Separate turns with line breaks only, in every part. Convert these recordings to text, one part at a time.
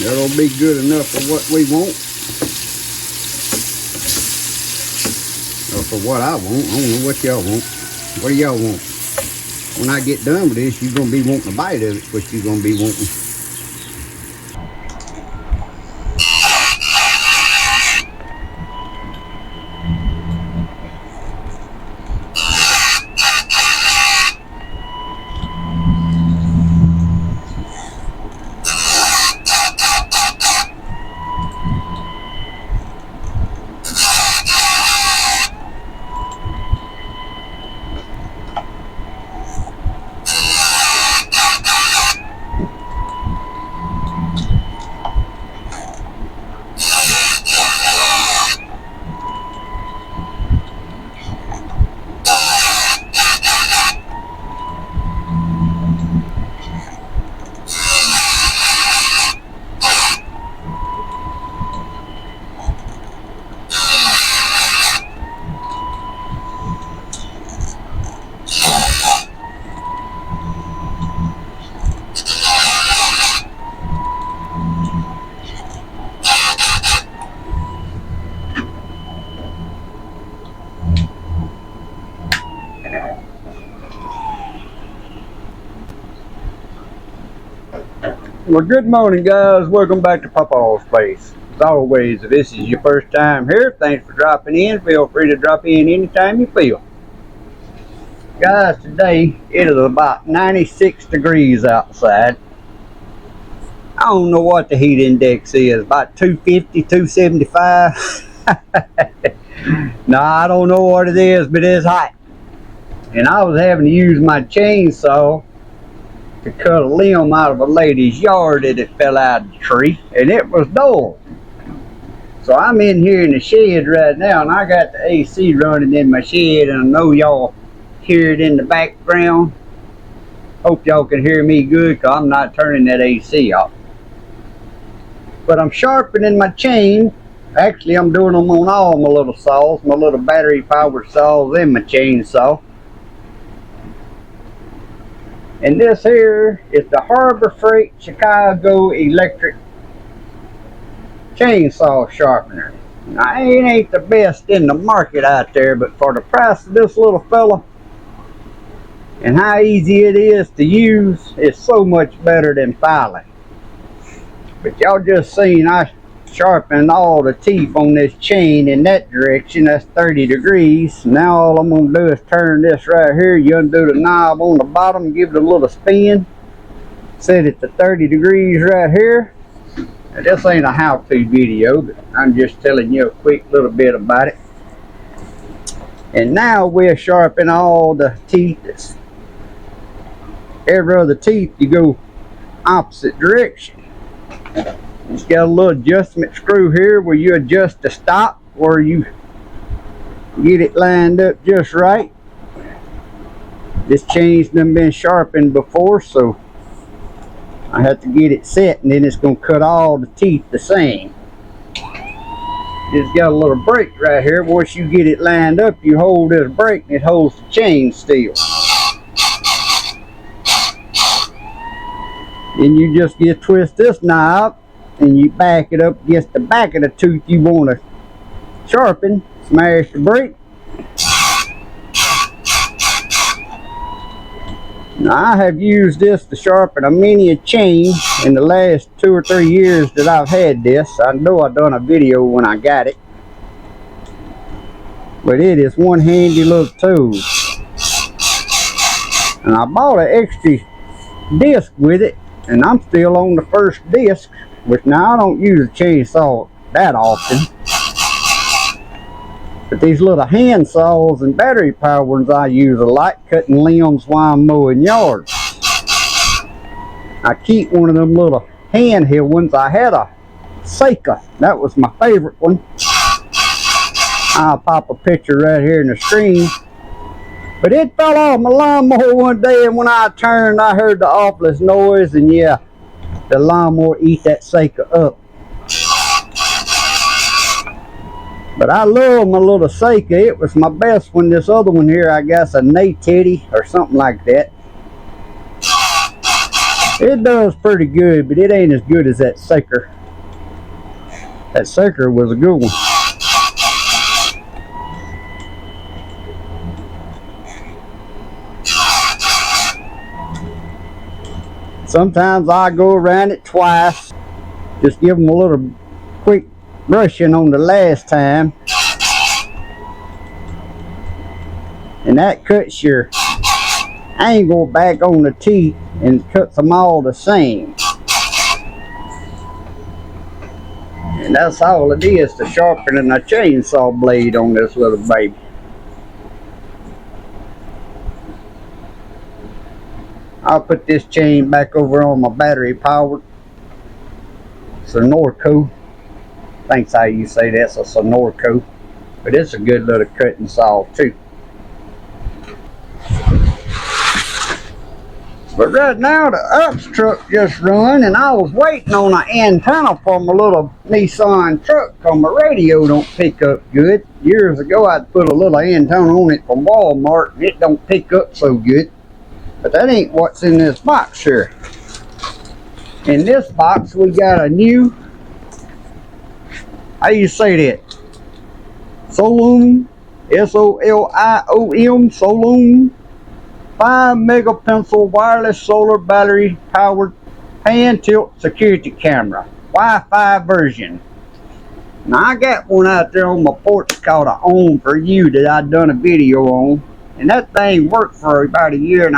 That'll be good enough for what we want. Or for what I want. I don't know what y'all want. What do y'all want? When I get done with this, you're going to be wanting a bite of it. What you're going to be wanting. Well, good morning, guys. Welcome back to Papaw's Place. As always, if this is your first time here, thanks for dropping in. Feel free to drop in anytime you feel. Guys, today it is about 96 degrees outside. I don't know what the heat index is, about 250, 275. No, I don't know what it is, but it's hot. And I was having to use my chainsaw to cut a limb out of a lady's yard that it fell out of the tree, and it was dull. So I'm in here in the shed right now, and I got the AC running in my shed, and I know y'all hear it in the background. Hope y'all can hear me good, because I'm not turning that AC off. But I'm sharpening my chain. Actually, I'm doing them on all my little saws, my little battery powered saws and my chainsaw. And this here is the Harbor Freight Chicago electric chainsaw sharpener. Now, it ain't the best in the market out there, but for the price of this little fella and how easy it is to use, it's so much better than filing. But y'all just seen I sharpened all the teeth on this chain in that direction. That's 30 degrees. Now all I'm going to do is turn this right here. You undo the knob on the bottom, give it a little spin, set it to 30 degrees right here. Now, this ain't a how-to video, but I'm just telling you a quick little bit about it. And now we'll sharpen all the teeth. Every other teeth you go opposite direction. It's got a little adjustment screw here where you adjust the stop, where you get it lined up just right. This chain's done been sharpened before, so I have to get it set, and then it's going to cut all the teeth the same. It's got a little brake right here. Once you get it lined up, you hold this brake and it holds the chain still. Then you just twist this knob and you back it up against the back of the tooth you want to sharpen. Smash the brake. Now, I have used this to sharpen a mini chain in the last 2 or 3 years that I've had this. I know I've done a video when I got it, but it is one handy little tool. And I bought an extra disc with it, and I'm still on the first disc, which now I don't use a chainsaw that often. But these little hand saws and battery powered ones I use a lot, cutting limbs while I'm mowing yards. I keep one of them little handheld ones. I had a Seika. That was my favorite one. I'll pop a picture right here in the screen. But it fell off my lawnmower one day, and when I turned, I heard the awfulest noise, and yeah, the lawnmower eat that Seika up. But I love my little Seika. It was my best one. This other one here, I guess a Nay Teddy or something like that. It does pretty good, but it ain't as good as that sucker. That sucker was a good one. Sometimes I go around it twice. Just give them a little quick brushing on the last time. And that cuts your angle back on the teeth and cuts them all the same. And that's all it is to sharpening a chainsaw blade on this little baby. I'll put this chain back over on my battery powered Sonorco. I think's how you say that's a Sonorco. But it's a good little cutting saw too. But right now the UPS truck just run, and I was waiting on an antenna for my little Nissan truck because my radio don't pick up good. Years ago I'd put a little antenna on it from Walmart and it don't pick up so good. But that ain't what's in this box here. In this box we got a new, how you say that? Solium, S-O-L-I-O-M, Solium. 5 megapixel wireless solar battery powered pan tilt security camera, Wi-Fi version. Now I got one out there on my porch called a Own For You that I done a video on, and that thing worked for about 1.5 years,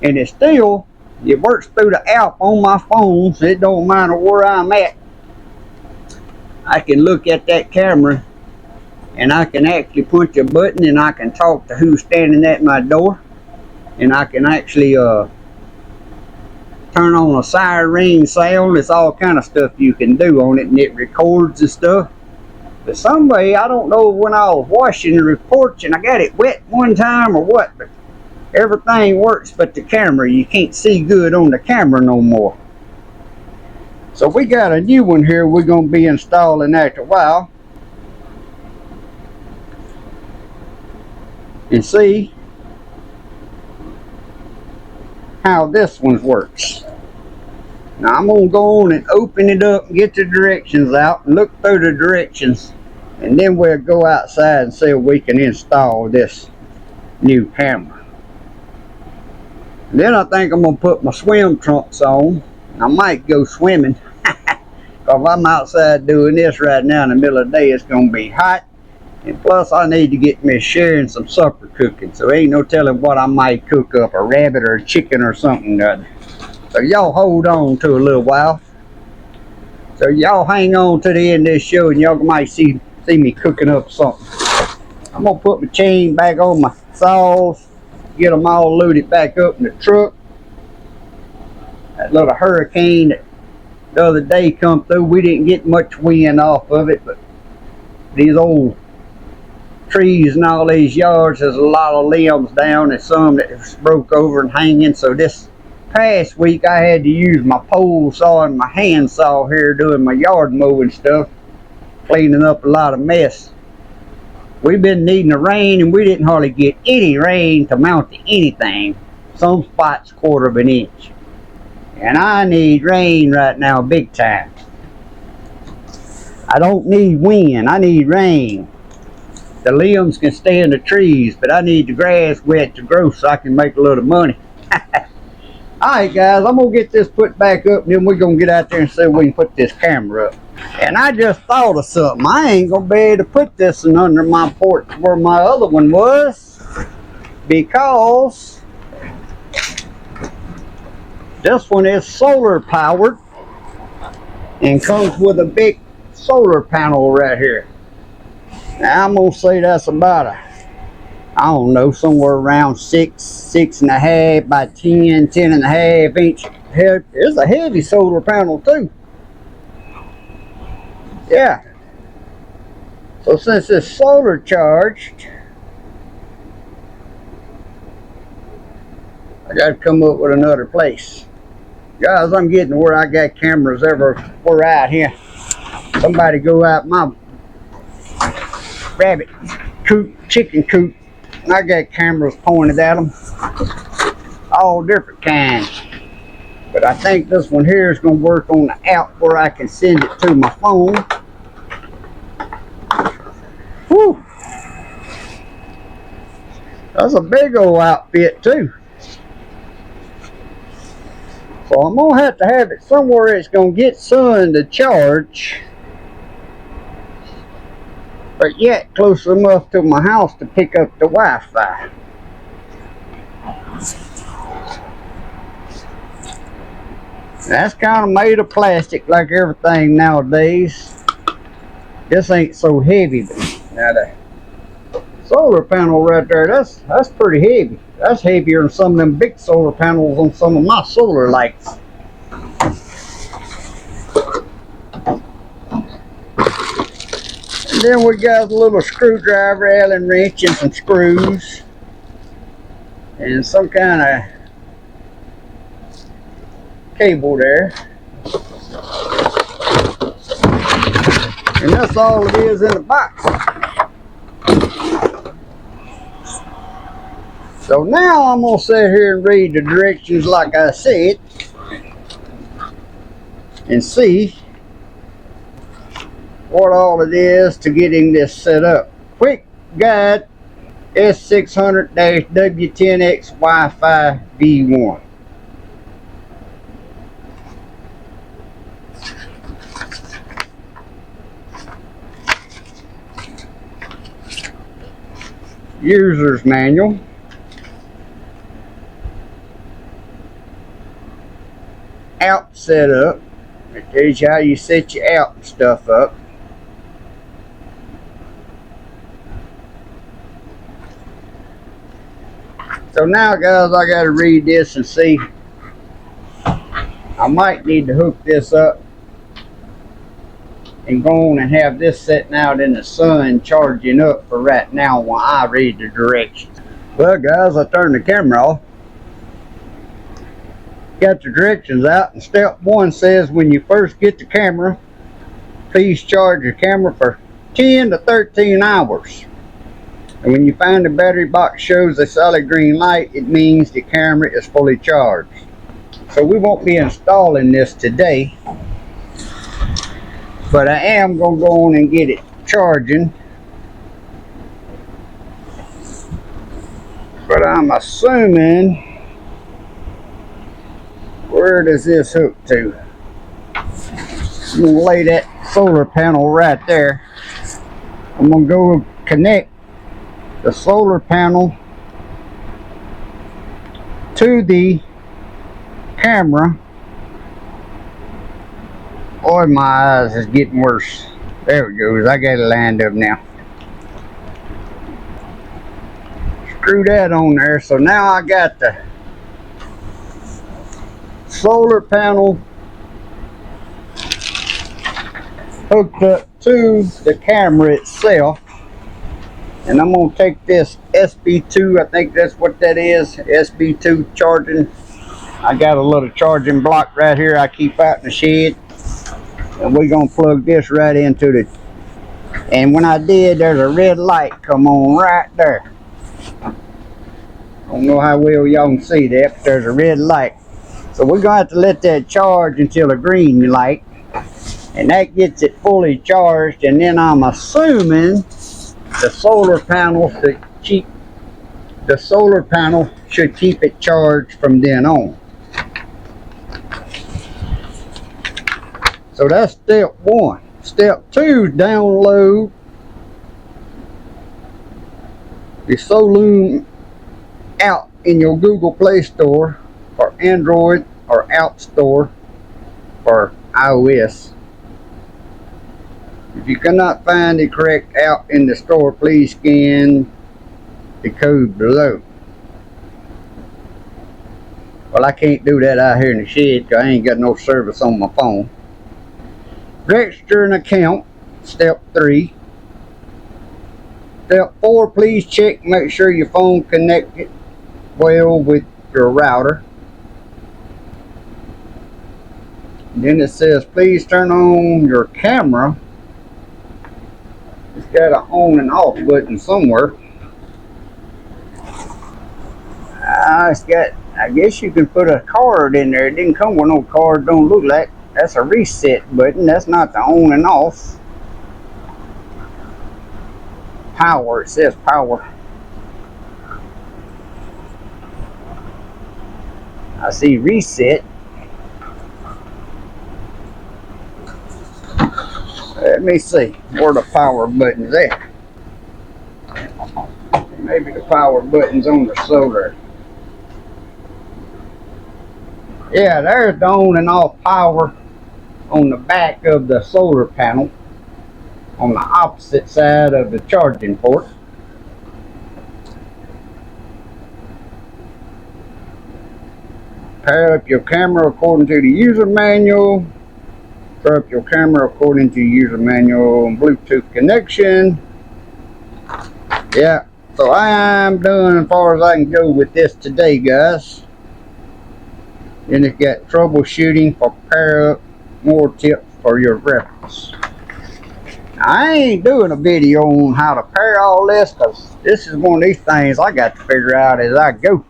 and it works through the app on my phone, so it don't matter where I'm at. I can look at that camera and I can actually punch a button and I can talk to who's standing at my door. And I can actually turn on a siren sound. There's all kind of stuff you can do on it, and it records and stuff. But some way, I don't know when I was washing the reports and I got it wet one time or what, but everything works but the camera. You can't see good on the camera no more. So we got a new one here we're going to be installing after a while. And see how this one works. Now I'm going to go on and open it up and get the directions out and look through the directions, and then we'll go outside and see if we can install this new camera. And then I think I'm going to put my swim trunks on. I might go swimming because I'm outside doing this right now in the middle of the day. It's going to be hot, and plus I need to get me sharing some supper cooking, so ain't no telling what I might cook up, a rabbit or a chicken or something or other. So y'all hold on to a little while. So y'all hang on to the end of this show and y'all might see me cooking up something. I'm gonna put my chain back on my saws, get them all loaded back up in the truck. That little hurricane that the other day come through, we didn't get much wind off of it, but these old trees in all these yards, there's a lot of limbs down and some that broke over and hanging. So this past week I had to use my pole saw and my hand saw here doing my yard mowing stuff, cleaning up a lot of mess. We've been needing the rain, and we didn't hardly get any rain to mount to anything. Some spots 1/4 inch, and I need rain right now big time. I don't need wind, I need rain. The limbs can stay in the trees, but I need the grass wet to grow so I can make a little money. Alright guys, I'm going to get this put back up, and then we're going to get out there and see if we can put this camera up. And I just thought of something. I ain't going to be able to put this one under my porch where my other one was, because this one is solar powered and comes with a big solar panel right here. Now I'm gonna say that's about I don't know, somewhere around 6.5 by 10.5 inch. It's a heavy solar panel too. Yeah. So since it's solar charged, I gotta come up with another place. Guys, I'm getting to where I got cameras everywhere out here. Somebody go out my rabbit coop, chicken coop, I got cameras pointed at them, all different kinds. But I think this one here is going to work on the app where I can send it to my phone. Whew. That's a big old outfit too. So I'm going to have it somewhere it's going to get sun to charge, but yet close enough to my house to pick up the Wi-Fi. That's kind of made of plastic like everything nowadays. This ain't so heavy. Now the solar panel right there, that's pretty heavy. That's heavier than some of them big solar panels on some of my solar lights. And then we got a little screwdriver, Allen wrench, and some screws, and some kind of cable there. And that's all it is in the box. So now I'm going to sit here and read the directions like I said and see what all it is to getting this set up. Quick guide S600-W10X Wi-Fi V1. User's manual. App setup. It tells you how you set your app and stuff up. So now guys, I gotta read this and see. I might need to hook this up and go on and have this sitting out in the sun charging up for right now while I read the directions. Well guys, I turned the camera off. Got the directions out, and step 1 says when you first get the camera, please charge your camera for 10 to 13 hours. And when you find the battery box shows a solid green light, it means the camera is fully charged. So we won't be installing this today, but I am going to go on and get it charging. But I'm assuming, where does this hook to? I'm going to lay that solar panel right there. I'm going to go connect the solar panel to the camera. Boy, my eyes is getting worse. There it goes. I got it lined up now. Screw that on there. So now I got the solar panel hooked up to the camera itself, and I'm going to take this SB2, I think that's what that is, SB2 charging. I got a little charging block right here I keep out in the shed, and we're going to plug this right into the, and when I did, there's a red light come on right there. I don't know how well y'all can see that, but there's a red light. So we're going to have to let that charge until a green light, and that gets it fully charged, and then I'm assuming the solar panel should keep it charged from then on. So that's step 1. Step 2, download the Solume app in your Google Play Store for Android or App Store for iOS. If you cannot find the correct app in the store, please scan the code below. Well, I can't do that out here in the shed because I ain't got no service on my phone. Register an account, step 3. Step 4, please check, make sure your phone connected well with your router. Then it says, please turn on your camera. It's got an on and off button somewhere. It's got I guess you can put a card in there. It didn't come with no card. Don't look like. That's a reset button. That's not the on and off. Power. It says power. I see reset. Let me see where the power button's at. Maybe the power button's on the solar. Yeah, there's the on and off power on the back of the solar panel on the opposite side of the charging port. Pair up your camera according to the user manual. Pair up your camera according to user manual and Bluetooth connection. Yeah, so I am done as far as I can go with this today, guys. Then it's got troubleshooting for pair up, more tips for your reference. I ain't doing a video on how to pair all this because this is one of these things I got to figure out as I go.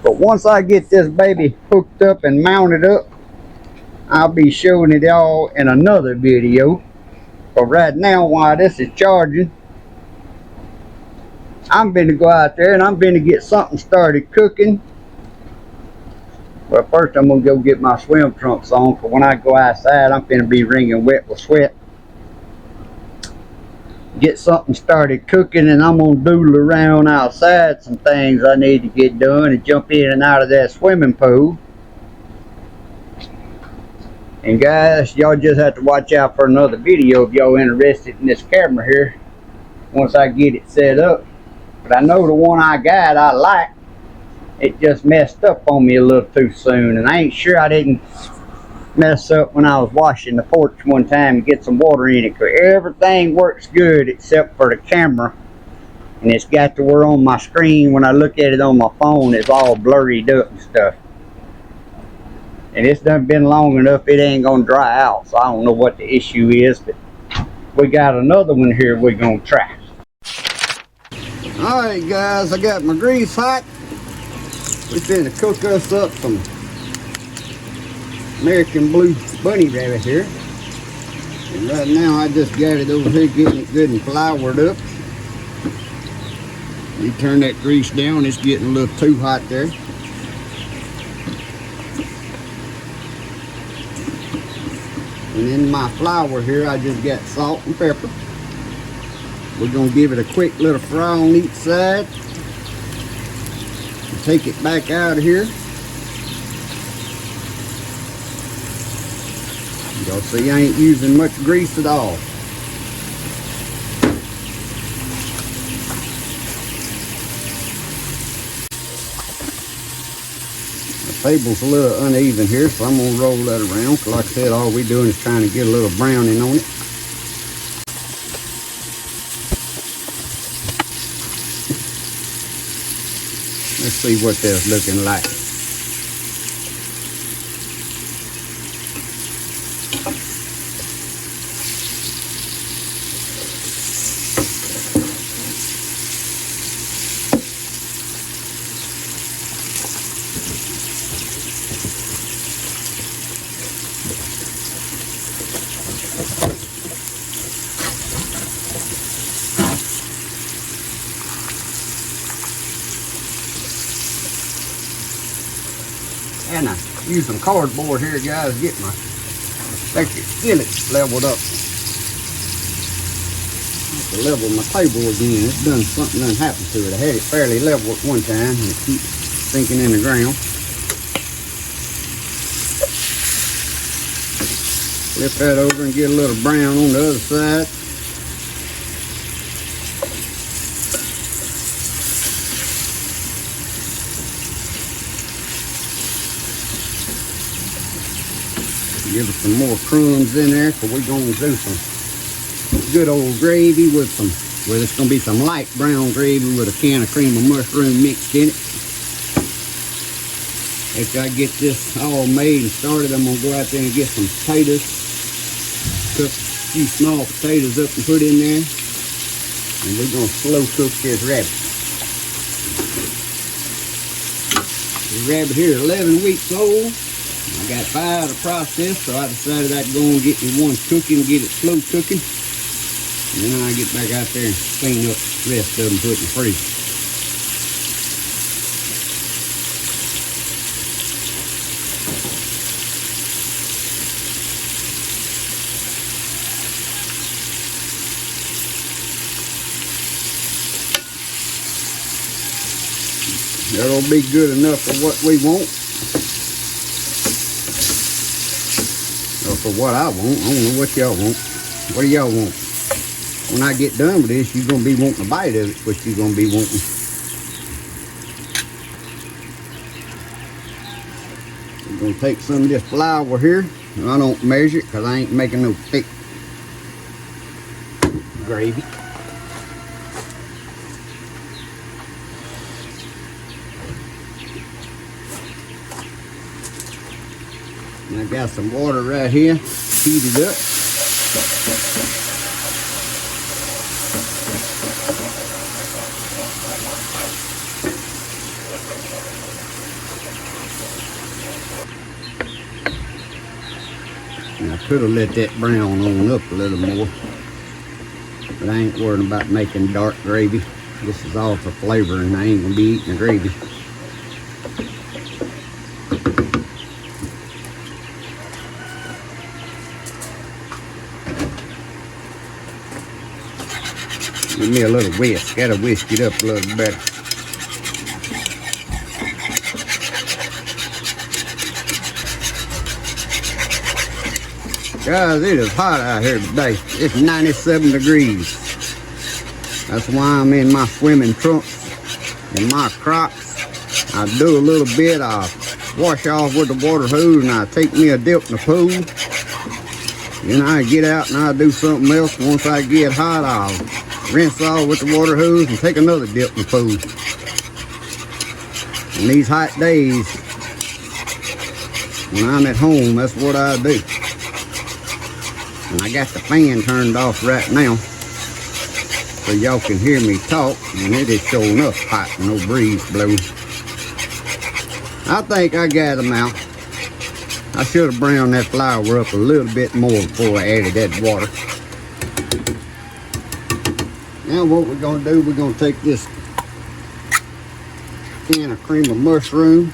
But once I get this baby hooked up and mounted up, I'll be showing it all in another video. But right now, while this is charging, I'm going to go out there and I'm going to get something started cooking. But first I'm going to go get my swim trunks on, because when I go outside I'm going to be wringing wet with sweat. Get something started cooking, and I'm going to doodle around outside some things I need to get done and jump in and out of that swimming pool. And guys, y'all just have to watch out for another video if y'all interested in this camera here once I get it set up. But I know the one I got I like. It just messed up on me a little too soon, and I ain't sure I didn't mess up when I was washing the porch one time and get some water in it, because everything works good except for the camera, and it's got to where on my screen when I look at it on my phone it's all blurred up and stuff, and it's done been long enough it ain't gonna dry out, so I don't know what the issue is, but we got another one here we're gonna try. Alright guys, I got my grease hot. We're finna cook us up some American Blue Bunny Rabbit here. And right now I just got it over here getting it good and floured up. You turn that grease down, it's getting a little too hot there. And in my flour here I just got salt and pepper. We're gonna give it a quick little fry on each side. Take it back out of here. Y'all see I ain't using much grease at all. The table's a little uneven here, so I'm gonna roll that around, because like I said, all we're doing is trying to get a little browning on it. Let's see what that's looking like. And I use some cardboard here, guys, to get my electric skillet leveled up. I have to level my table again. It's done something done happened to it. I had it fairly level at one time and it keeps sinking in the ground. Flip that over and get a little brown on the other side. Give us some more crumbs in there, so we're going to do some good old gravy with some, well, it's going to be some light brown gravy with a can of cream of mushroom mixed in it. After I get this all made and started, I'm going to go out there and get some potatoes. Cook a few small potatoes up and put in there. And we're going to slow cook this rabbit. The rabbit here is 11 weeks old. I got 5 to process, so I decided I'd go and get me one cooking, get it slow cooking. And then I get back out there and clean up the rest of them, put in the freezer. That'll be good enough for what we want. Or for what I want. I don't know what y'all want. What do y'all want? When I get done with this, you're going to be wanting a bite of it, what you're going to be wanting. We're going to take some of this flour here. I don't measure it because I ain't making no thick gravy. And I got some water right here, heated up. And I could have let that brown on up a little more, but I ain't worried about making dark gravy. This is all for flavor, and I ain't gonna be eating the gravy. Give me a little whisk. Gotta whisk it up a little better. Guys, it is hot out here today. It's 97 degrees. That's why I'm in my swimming trunks and my Crocs. I do a little bit. I wash off with the water hose and I take me a dip in the pool. Then I get out and I do something else. Once I get hot, I'll rinse off with the water hose and take another dip in the pool. On these hot days, when I'm at home, that's what I do. And I got the fan turned off right now, so y'all can hear me talk, and it is showing up hot, no breeze blowing. I think I got them out. I should have browned that flour up a little bit more before I added that water. Now what we're going to do, we're going to take this can of cream of mushroom,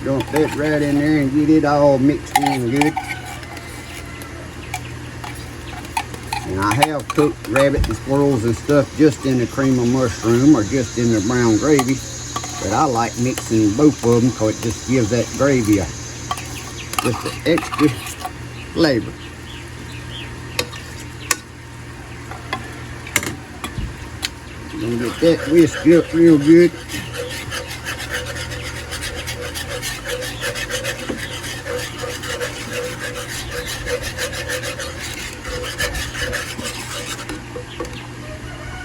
dump that right in there and get it all mixed in good. And I have cooked rabbit and squirrels and stuff just in the cream of mushroom or just in the brown gravy, but I like mixing both of them because it just gives that gravy just an extra flavor. Gonna get that whisked up real good.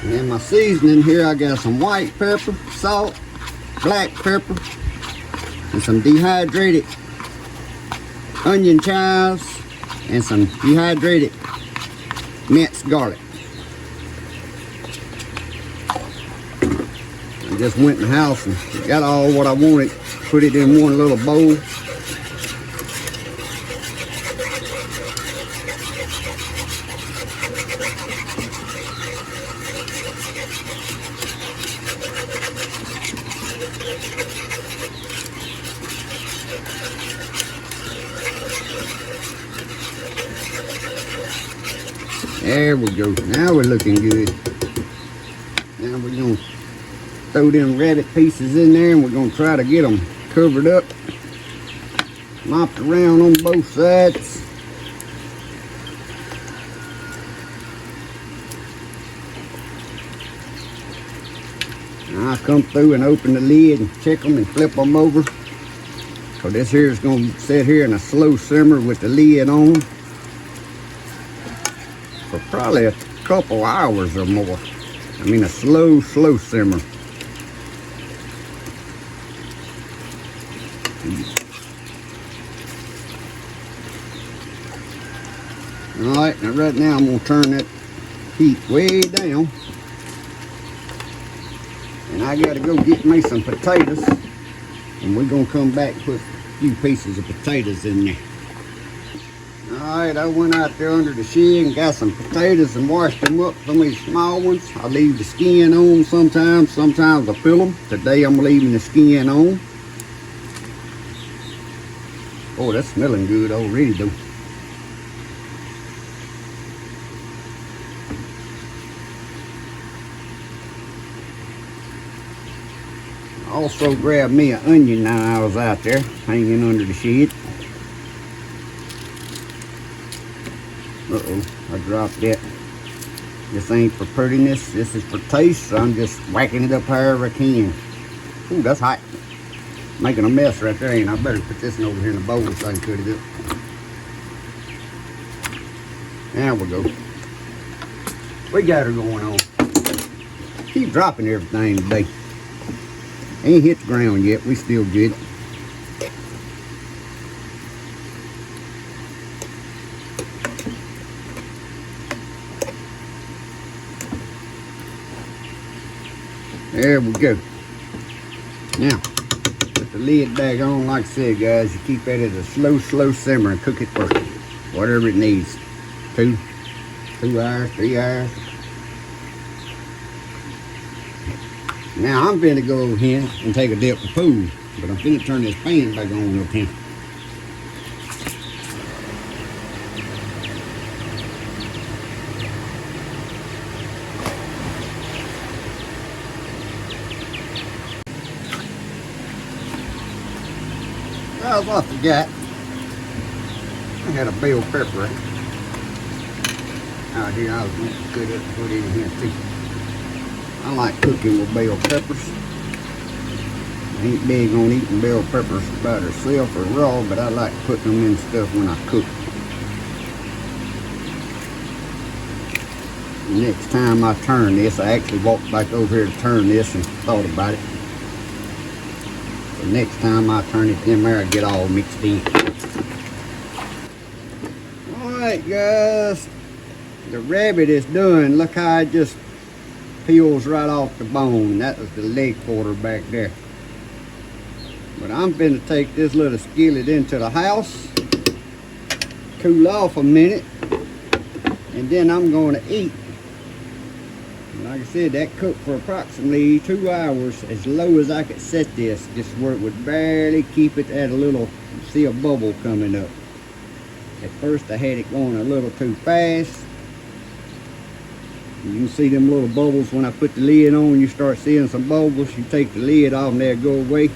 And then my seasoning here, I got some white pepper, salt, black pepper, and some dehydrated onion chives, and some dehydrated minced garlic. I just went in the house and got all what I wanted, put it in one little bowl. There we go. Now we're looking good. Now we're going to throw them rabbit pieces in there and we're going to try to get them covered up, mopped around on both sides. Now I come through and open the lid and check them and flip them over. So this here is going to sit here in a slow simmer with the lid on for probably a couple hours or more. I mean a slow simmer. Alright, now right now I'm going to turn that heat way down. And And I gotta go get me some potatoes, and we're gonna come back and put a few pieces of potatoes in there. Alright, I went out there under the shed and got some potatoes and washed them up. Some of these small ones, I leave the skin on sometimes I peel them. Today I'm leaving the skin on. Oh, that's smelling good already though. I also grabbed me an onion now I was out there hanging under the shed. Uh-oh, I dropped that. This ain't for prettiness, this is for taste, so I'm just whacking it up however I can. Ooh, that's hot. Making a mess right there, and I better put this one over here in the bowl so I can cut it up. There we go. We got her going on. Keep dropping everything today. Ain't hit the ground yet, we still good. There we go. Now, put the lid back on. Like I said, guys, you keep that at a slow simmer and cook it for whatever it needs. 2 hours, 3 hours. Now, I'm finna go over here and take a dip of food, but I'm finna turn this pan back on up here. Oh, I forgot. I had a bell pepper out here. I was going to cut it and put it in here too. I like cooking with bell peppers. I ain't big on eating bell peppers by themselves or raw, but I like putting them in stuff when I cook. Next time I turn this, I actually walked back over here to turn this and thought about it. So next time I turn it in there, I get all mixed in. Alright guys, the rabbit is done. Look how it just peels right off the bone. That was the leg quarter back there. But I'm going to take this little skillet into the house, cool off a minute, and then I'm going to eat. Like I said, that cooked for approximately 2 hours, as low as I could set this, just where it would barely keep it at a little, see a bubble coming up. At first I had it going a little too fast. You can see them little bubbles when I put the lid on. You start seeing some bubbles, you take the lid off and they'll go away.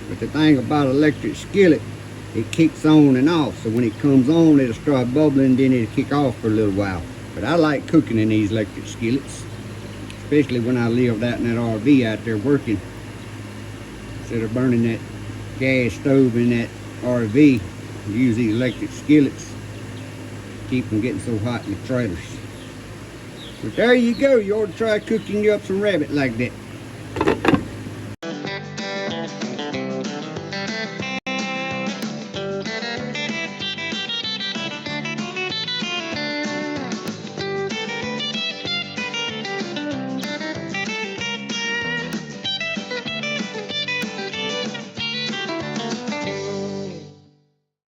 But the thing about electric skillet, it kicks on and off. So when it comes on, it'll start bubbling, then it'll kick off for a little while. But I like cooking in these electric skillets, especially when I lived out in that RV out there working. Instead of burning that gas stove in that RV, use these electric skillets, keep them getting so hot in the trailers. But there you go, you ought to try cooking you up some rabbit like that.